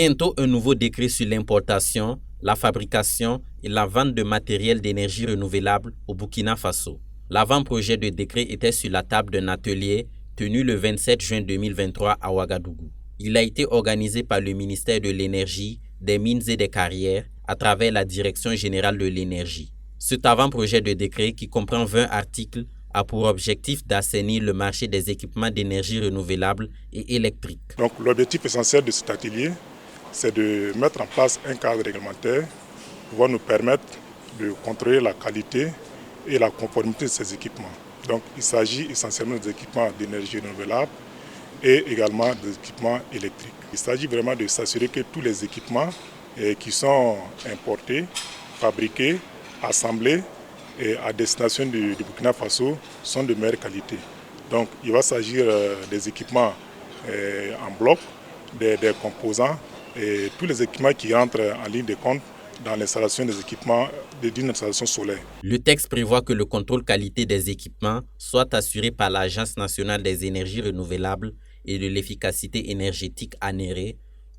Bientôt, un nouveau décret sur l'importation, la fabrication et la vente de matériel d'énergie renouvelable au Burkina Faso. L'avant-projet de décret était sur la table d'un atelier tenu le 27 juin 2023 à Ouagadougou. Il a été organisé par le ministère de l'Énergie, des Mines et des Carrières à travers la Direction générale de l'énergie. Cet avant-projet de décret, qui comprend 20 articles, a pour objectif d'assainir le marché des équipements d'énergie renouvelable et électrique. Donc l'objectif essentiel de cet atelier, c'est de mettre en place un cadre réglementaire qui va nous permettre de contrôler la qualité et la conformité de ces équipements. Donc il s'agit essentiellement des équipements d'énergie renouvelable et également des équipements électriques. Il s'agit vraiment de s'assurer que tous les équipements qui sont importés, fabriqués, assemblés et à destination du Burkina Faso sont de meilleure qualité. Donc il va s'agir des équipements en bloc, des composants et tous les équipements qui entrent en ligne de compte dans l'installation des équipements d'une installation solaire. Le texte prévoit que le contrôle qualité des équipements soit assuré par l'Agence nationale des énergies renouvelables et de l'efficacité énergétique ANERE,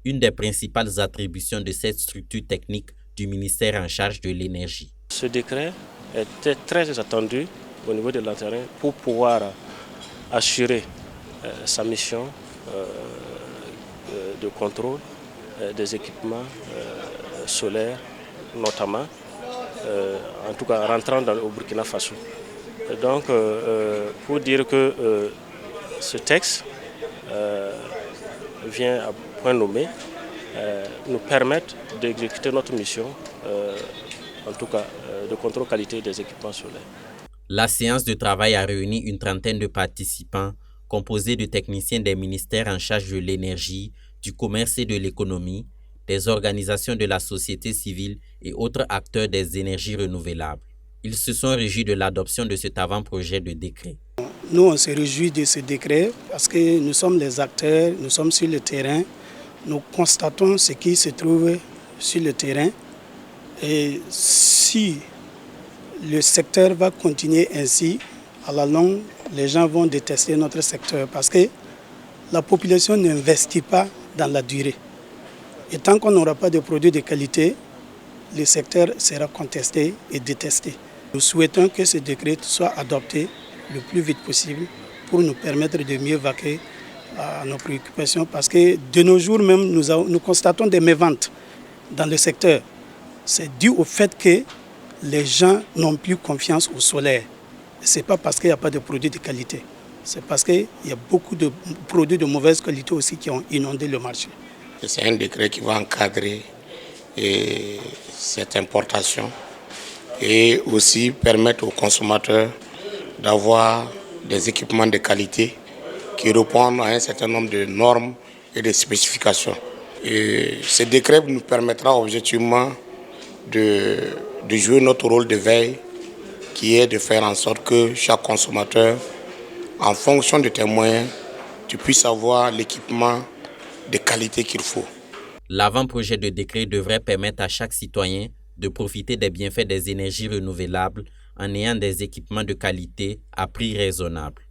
une des principales attributions de cette structure technique du ministère en charge de l'énergie. Ce décret était très attendu au niveau de la terrain pour pouvoir assurer sa mission de contrôle des équipements solaires, notamment, en tout cas rentrant au Burkina Faso. Et donc, pour dire que ce texte vient à point nommé, nous permettre d'exécuter notre mission, en tout cas de contrôle qualité des équipements solaires. La séance de travail a réuni une trentaine de participants composés de techniciens des ministères en charge de l'énergie, du commerce et de l'économie, des organisations de la société civile et autres acteurs des énergies renouvelables. Ils se sont réjouis de l'adoption de cet avant-projet de décret. Nous, on se réjouit de ce décret parce que nous sommes les acteurs, nous sommes sur le terrain, nous constatons ce qui se trouve sur le terrain. Et si le secteur va continuer ainsi, à la longue, les gens vont détester notre secteur parce que la population n'investit pas dans la durée. Et tant qu'on n'aura pas de produits de qualité, le secteur sera contesté et détesté. Nous souhaitons que ce décret soit adopté le plus vite possible pour nous permettre de mieux vaquer à nos préoccupations parce que de nos jours même, nous constatons des méventes dans le secteur. C'est dû au fait que les gens n'ont plus confiance au solaire. Ce n'est pas parce qu'il n'y a pas de produits de qualité. C'est parce qu'il y a beaucoup de produits de mauvaise qualité aussi qui ont inondé le marché. C'est un décret qui va encadrer cette importation et aussi permettre aux consommateurs d'avoir des équipements de qualité qui répondent à un certain nombre de normes et de spécifications. Et ce décret nous permettra objectivement de jouer notre rôle de veille, qui est de faire en sorte que chaque consommateur, en fonction de tes moyens, tu puisses avoir l'équipement de qualité qu'il faut. L'avant-projet de décret devrait permettre à chaque citoyen de profiter des bienfaits des énergies renouvelables en ayant des équipements de qualité à prix raisonnable.